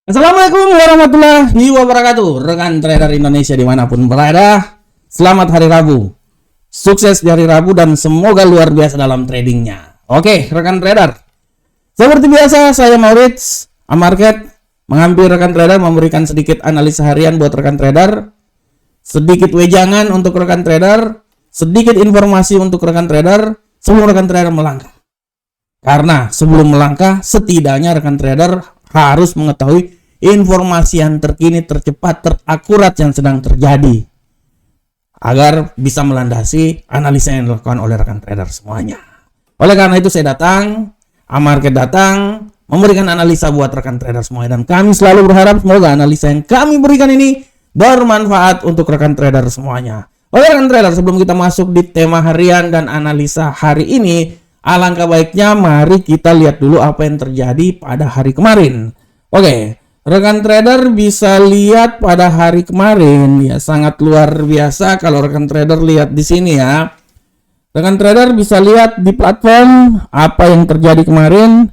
Assalamualaikum warahmatullahi wabarakatuh. Rekan trader Indonesia dimanapun berada, selamat hari Rabu. Sukses di hari Rabu dan semoga luar biasa dalam tradingnya. Oke, rekan trader, seperti biasa saya Maurits Amarket mengambil rekan trader, memberikan sedikit analisa harian buat rekan trader, sedikit wejangan untuk rekan trader, sedikit informasi untuk rekan trader sebelum rekan trader melangkah. Karena sebelum melangkah, setidaknya rekan trader harus mengetahui informasi yang terkini, tercepat, terakurat yang sedang terjadi agar bisa melandasi analisa yang dilakukan oleh rekan trader semuanya. Oleh karena itu saya datang, Amarket datang memberikan analisa buat rekan trader semuanya, dan kami selalu berharap semoga analisa yang kami berikan ini bermanfaat untuk rekan trader semuanya. Oleh rekan trader, sebelum kita masuk di tema harian dan analisa hari ini, alangkah baiknya mari kita lihat dulu apa yang terjadi pada hari kemarin. Oke, rekan trader bisa lihat pada hari kemarin ya, sangat luar biasa kalau rekan trader lihat di sini ya. Rekan trader bisa lihat di platform apa yang terjadi kemarin.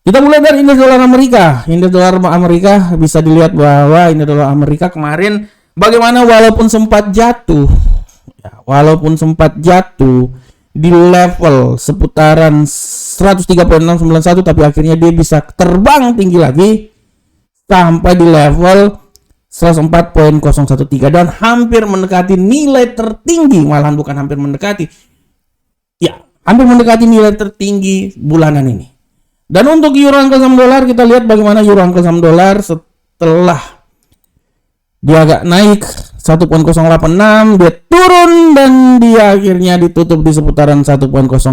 Kita mulai dari indeks dolar Amerika. Indeks dolar Amerika bisa dilihat bahwa indeks dolar Amerika kemarin bagaimana walaupun sempat jatuh ya, di level seputaran 103.691, tapi akhirnya dia bisa terbang tinggi lagi sampai di level 104.013 dan hampir mendekati nilai tertinggi, malahan bukan hampir mendekati ya, hampir mendekati nilai tertinggi bulanan ini. Dan untuk euro angka saham dolar, kita lihat bagaimana euro angka saham dolar setelah dia agak naik 1.086, dia turun dan dia akhirnya ditutup di seputaran 1.08295.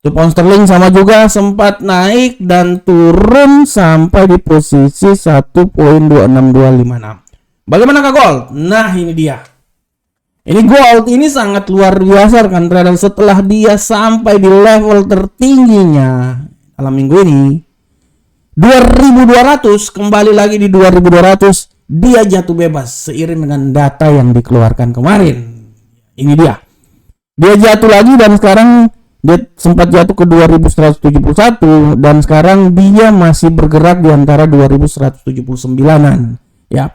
Untuk pound sterling sama juga sempat naik dan turun sampai di posisi 1.26256. Bagaimana gold? Nah, ini dia. Ini gold ini sangat luar biasa kan trader, setelah dia sampai di level tertingginya dalam minggu ini 2200, kembali lagi di 2200, dia jatuh bebas seiring dengan data yang dikeluarkan kemarin. Ini dia. Dia jatuh lagi dan sekarang dia sempat jatuh ke 2171 dan sekarang dia masih bergerak di antara 2179-an ya.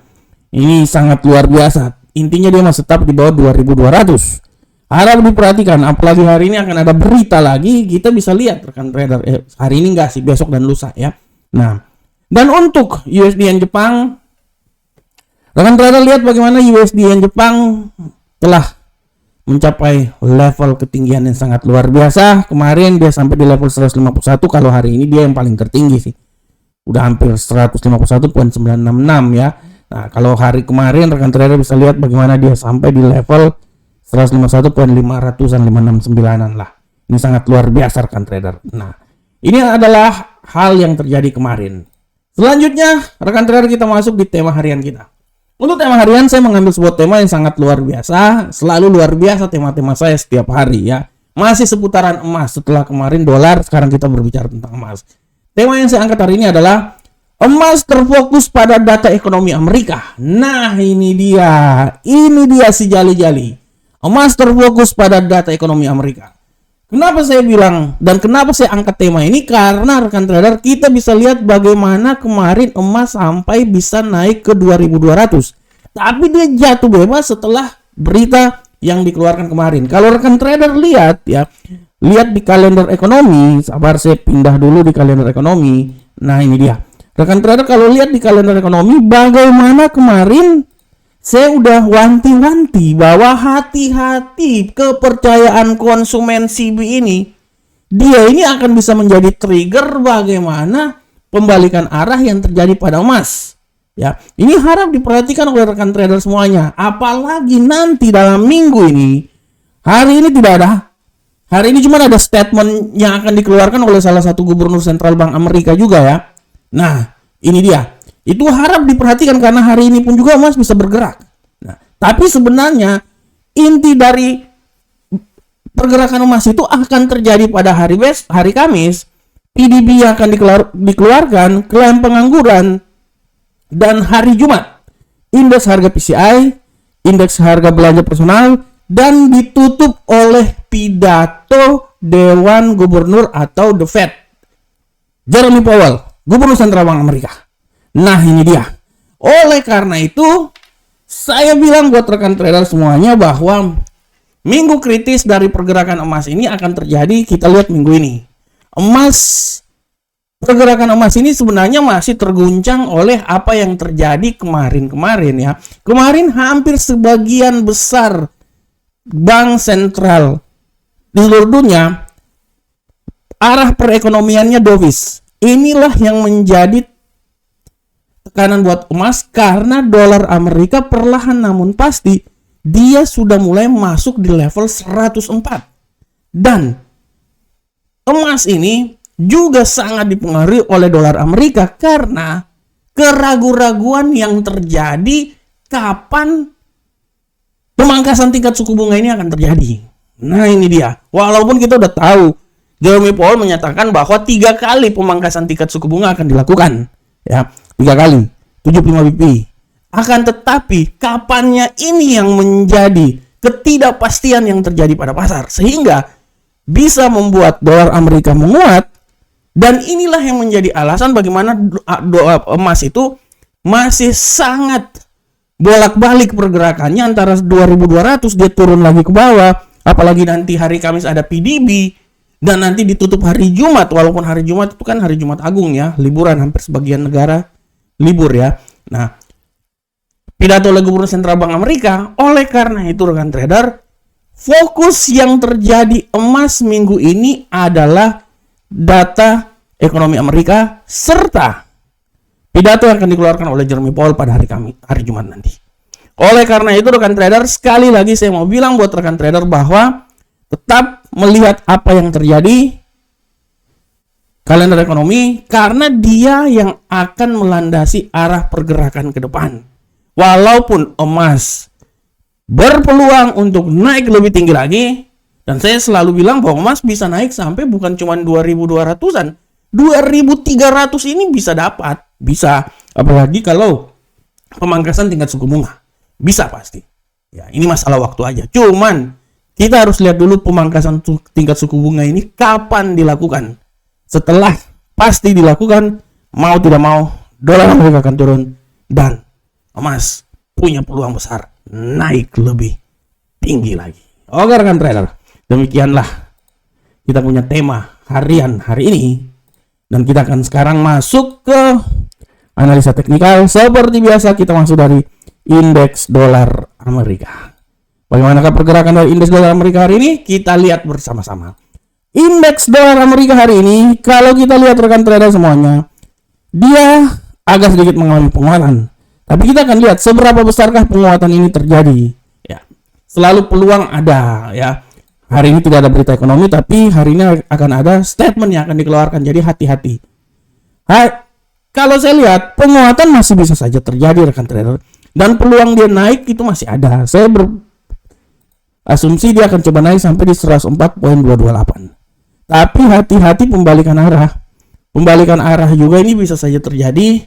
Ini sangat luar biasa. Intinya dia masih tetap di bawah 2200. Harap diperhatikan, apalagi hari ini akan ada berita lagi, kita bisa lihat rekan trader. Hari ini enggak sih, besok dan lusa ya. Nah, dan untuk USD yen Jepang, rekan trader lihat bagaimana USD yen Jepang telah mencapai level ketinggian yang sangat luar biasa. Kemarin dia sampai di level 151, kalau hari ini dia yang paling tertinggi sih. Udah hampir 151.966 ya. Nah, kalau hari kemarin rekan trader bisa lihat bagaimana dia sampai di level 151.500-569-an lah. Ini sangat luar biasa rekan trader. Nah, ini adalah hal yang terjadi kemarin. Selanjutnya, rekan trader, kita masuk di tema harian kita. Untuk tema harian saya mengambil sebuah tema yang sangat luar biasa. Selalu luar biasa tema-tema saya setiap hari ya. Masih seputaran emas. Setelah kemarin dolar, sekarang kita berbicara tentang emas. Tema yang saya angkat hari ini adalah emas terfokus pada data ekonomi Amerika. Nah, ini dia si jali-jali. Emas terfokus pada data ekonomi Amerika. Kenapa saya bilang dan kenapa saya angkat tema ini? Karena rekan trader, kita bisa lihat bagaimana kemarin emas sampai bisa naik ke 2200. Tapi dia jatuh bebas setelah berita yang dikeluarkan kemarin. Kalau rekan trader lihat ya, lihat di kalender ekonomi. Sabar, saya pindah dulu di kalender ekonomi. Nah, ini dia. Rekan trader, kalau lihat di kalender ekonomi bagaimana kemarin saya udah wanti-wanti bahwa hati-hati kepercayaan konsumen CB ini, dia ini akan bisa menjadi trigger bagaimana pembalikan arah yang terjadi pada emas. Ya, ini harap diperhatikan oleh rekan trader semuanya. Apalagi nanti dalam minggu ini, hari ini tidak ada. Hari ini cuma ada statement yang akan dikeluarkan oleh salah satu gubernur sentral bank Amerika juga ya. Nah, ini dia. Itu harap diperhatikan karena hari ini pun juga emas bisa bergerak. Nah, tapi sebenarnya inti dari pergerakan emas itu akan terjadi pada hari Kamis. PDB yang akan dikeluarkan, klaim pengangguran, dan hari Jumat indeks harga PCI, indeks harga belanja personal, dan ditutup oleh pidato Dewan Gubernur atau The Fed, Jerome Powell. Gubernur Sentral Bank Amerika. Nah, ini dia. Oleh karena itu, saya bilang buat rekan trader semuanya bahwa minggu kritis dari pergerakan emas ini akan terjadi. Kita lihat minggu ini. Pergerakan emas ini sebenarnya masih terguncang oleh apa yang terjadi kemarin ya. Kemarin hampir sebagian besar bank sentral di seluruh dunia arah perekonomiannya dovish. Inilah yang menjadi tekanan buat emas karena dolar Amerika perlahan namun pasti dia sudah mulai masuk di level 104. Dan emas ini juga sangat dipengaruhi oleh dolar Amerika karena keraguan-raguan yang terjadi kapan pemangkasan tingkat suku bunga ini akan terjadi. Nah, ini dia. Walaupun kita udah tahu Jerome Powell menyatakan bahwa 3 kali pemangkasan tingkat suku bunga akan dilakukan. Ya, 3 kali, 75 BP. Akan tetapi kapannya ini yang menjadi ketidakpastian yang terjadi pada pasar sehingga bisa membuat dolar Amerika menguat. Dan inilah yang menjadi alasan bagaimana emas itu masih sangat bolak-balik pergerakannya antara 2200 dia turun lagi ke bawah. Apalagi nanti hari Kamis ada PDB dan nanti ditutup hari Jumat. Walaupun hari Jumat itu kan hari Jumat Agung ya, liburan, hampir sebagian negara libur ya. Nah, pidato oleh Gubernur Sentral Bank Amerika. Oleh karena itu rekan trader, fokus yang terjadi emas minggu ini adalah data ekonomi Amerika serta pidato yang akan dikeluarkan oleh Jerome Powell pada hari Jumat nanti. Oleh karena itu rekan trader, sekali lagi saya mau bilang buat rekan trader bahwa tetap melihat apa yang terjadi kalender ekonomi karena dia yang akan melandasi arah pergerakan ke depan. Walaupun emas berpeluang untuk naik lebih tinggi lagi, dan saya selalu bilang bahwa emas bisa naik sampai bukan cuma 2.200-an, 2.300 ini bisa dapat, bisa. Apalagi kalau pemangkasan tingkat suku bunga, bisa pasti. Ya, ini masalah waktu aja. Cuman kita harus lihat dulu pemangkasan tingkat suku bunga ini kapan dilakukan. Setelah pasti dilakukan, mau tidak mau, dolar Amerika akan turun dan emas punya peluang besar naik lebih tinggi lagi. Oke rekan trader, demikianlah kita punya tema harian hari ini. Dan kita akan sekarang masuk ke analisa teknikal. Seperti biasa kita masuk dari indeks dolar Amerika. Bagaimanakah pergerakan dari indeks dolar Amerika hari ini? Kita lihat bersama-sama. Indeks dolar Amerika hari ini, kalau kita lihat rekan trader semuanya, dia agak sedikit mengalami penguatan. Tapi kita akan lihat seberapa besarkah penguatan ini terjadi. Ya, selalu peluang ada ya. Hari ini tidak ada berita ekonomi, tapi hari ini akan ada statement yang akan dikeluarkan. Jadi hati-hati. Kalau saya lihat penguatan masih bisa saja terjadi rekan trader, dan peluang dia naik itu masih ada. Saya berasumsi dia akan coba naik sampai di 104.228. Tapi hati-hati pembalikan arah. Pembalikan arah juga ini bisa saja terjadi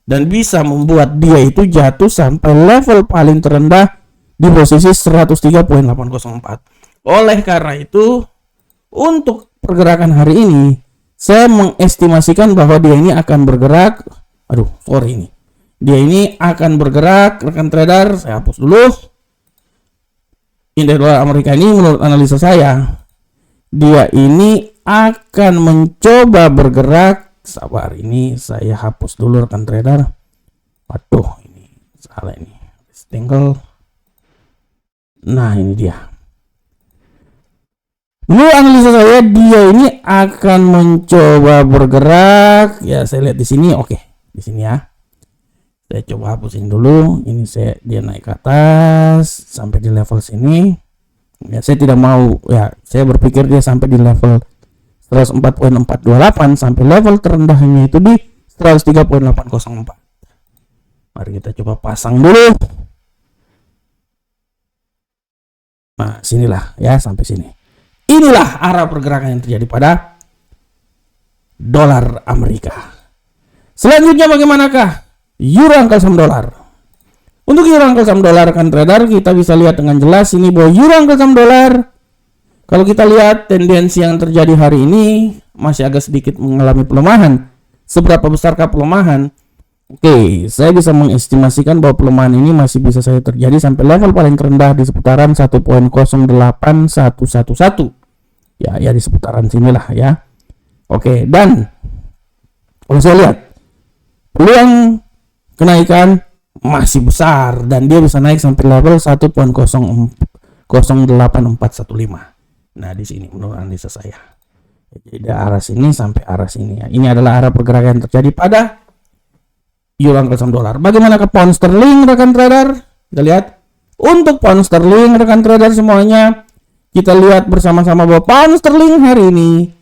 dan bisa membuat dia itu jatuh sampai level paling terendah di posisi 103.804. Oleh karena itu, untuk pergerakan hari ini, saya mengestimasikan bahwa dia ini akan bergerak. Dia ini akan bergerak, rekan trader. Saya hapus dulu. Indeks dolar Amerika ini menurut analisa saya, dia ini akan mencoba bergerak. Sabar, ini saya hapus dulu rekan trader. Waduh, ini salah ini. Tinggal. Nah, ini dia. Menurut analisa saya, dia ini akan mencoba bergerak. Ya, saya lihat di sini. Oke, di sini ya. Saya coba hapusin dulu. Ini dia naik ke atas sampai di level sini. Ya, saya tidak mau. Ya, saya berpikir dia sampai di level 104.428 sampai level terendahnya itu di 103.804. Mari kita coba pasang dulu. Nah, sinilah ya, sampai sini. Inilah arah pergerakan yang terjadi pada dolar Amerika. Selanjutnya bagaimanakah euro angka saham dolar? Untuk euro angka saham dolar rekan trader, kita bisa lihat dengan jelas ini bahwa euro angka saham dolar, kalau kita lihat tendensi yang terjadi hari ini masih agak sedikit mengalami pelemahan. seberapa besarkah pelemahan? Oke, saya bisa mengestimasikan bahwa pelemahan ini masih bisa saja terjadi sampai level paling terendah di seputaran 1.08111. Ya di seputaran sinilah ya. Oke, dan kalau saya lihat peluang kenaikan masih besar dan dia bisa naik sampai level 1.08415. Nah, di sini menurut analisa saya. Jadi arah sini sampai arah sini ya. Ini adalah arah pergerakan yang terjadi pada euro angka saham dolar. Bagaimana ke pound sterling rekan trader? Kita lihat untuk pound sterling rekan trader semuanya, kita lihat bersama-sama bahwa pound sterling hari ini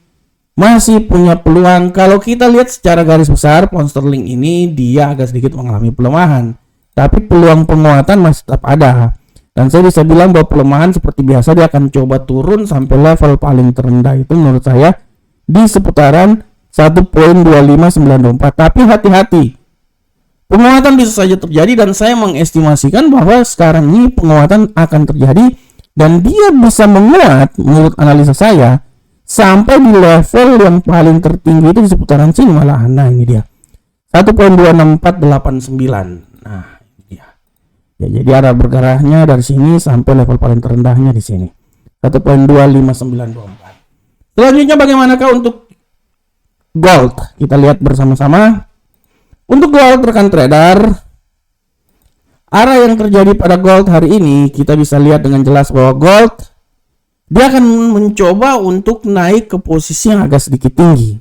masih punya peluang. Kalau kita lihat secara garis besar, pound sterling ini dia agak sedikit mengalami pelemahan, tapi peluang penguatan masih tetap ada. Dan saya bisa bilang bahwa pelemahan seperti biasa dia akan coba turun sampai level paling terendah itu menurut saya di seputaran 1.2594. Tapi hati-hati, penguatan bisa saja terjadi dan saya mengestimasikan bahwa sekarang ini penguatan akan terjadi dan dia bisa menguat menurut analisa saya sampai di level yang paling tertinggi itu di seputaran sini malahan. Nah, ini dia 1.26489. Nah, ini dia. Ya, jadi arah bergeraknya dari sini sampai level paling terendahnya di sini 1.25924. Selanjutnya bagaimanakah untuk gold? Kita lihat bersama-sama. Untuk gold rekan trader, arah yang terjadi pada gold hari ini kita bisa lihat dengan jelas bahwa gold dia akan mencoba untuk naik ke posisi yang agak sedikit tinggi.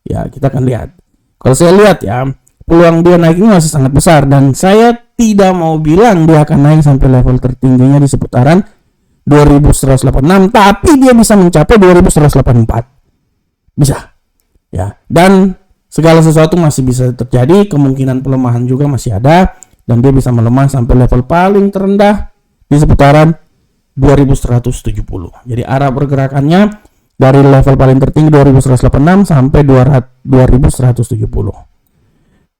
Ya, kita akan lihat. Kalau saya lihat ya, peluang dia naik ini masih sangat besar dan saya tidak mau bilang dia akan naik sampai level tertingginya di seputaran 2186, tapi dia bisa mencapai 2184. Bisa. Ya, dan segala sesuatu masih bisa terjadi, kemungkinan pelemahan juga masih ada dan dia bisa melemah sampai level paling terendah di seputaran 2170. Jadi arah pergerakannya dari level paling tertinggi 2186 sampai 2170.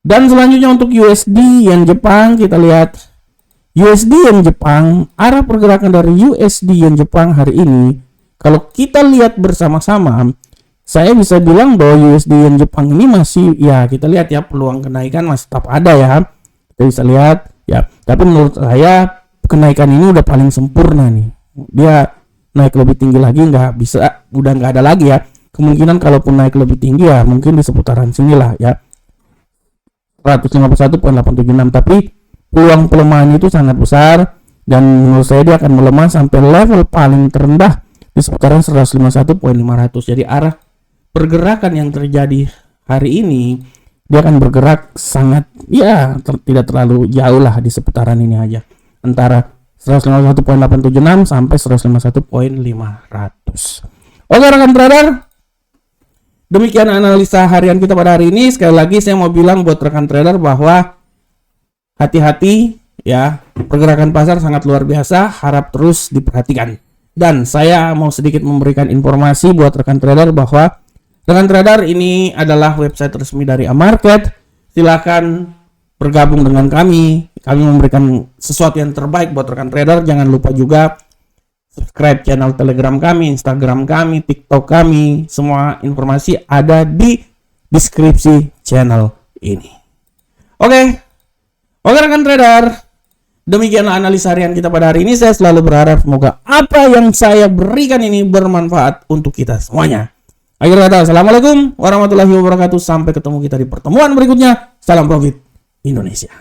Dan selanjutnya untuk USD yen Jepang, kita lihat USD yen Jepang, arah pergerakan dari USD yen Jepang hari ini kalau kita lihat bersama-sama, saya bisa bilang bahwa USD yen Jepang ini masih, ya kita lihat ya, peluang kenaikan masih tetap ada ya. Kita bisa lihat ya, tapi menurut saya kenaikan ini udah paling sempurna nih. Dia naik lebih tinggi lagi nggak bisa, udah nggak ada lagi ya. Kemungkinan kalaupun naik lebih tinggi ya mungkin di seputaran sinilah ya 151.876, tapi peluang pelemahan itu sangat besar dan menurut saya dia akan melemah sampai level paling terendah di seputaran 151.500. Jadi arah pergerakan yang terjadi hari ini dia akan bergerak sangat ya tidak terlalu jauh lah di seputaran ini aja, antara 151.876 sampai 151.500. Oke rekan trader, demikian analisa harian kita pada hari ini. Sekali lagi saya mau bilang buat rekan trader bahwa hati-hati ya, pergerakan pasar sangat luar biasa, harap terus diperhatikan. Dan saya mau sedikit memberikan informasi buat rekan trader bahwa rekan trader ini adalah website resmi dari Amarket. Silakan bergabung dengan kami. Kami memberikan sesuatu yang terbaik buat rekan trader. Jangan lupa juga subscribe channel Telegram kami, Instagram kami, TikTok kami. Semua informasi ada di deskripsi channel ini. Oke rekan trader, demikianlah analisa harian kita pada hari ini. Saya selalu berharap semoga apa yang saya berikan ini bermanfaat untuk kita semuanya. Akhir kata, assalamualaikum warahmatullahi wabarakatuh. Sampai ketemu kita di pertemuan berikutnya. Salam profit Indonesia.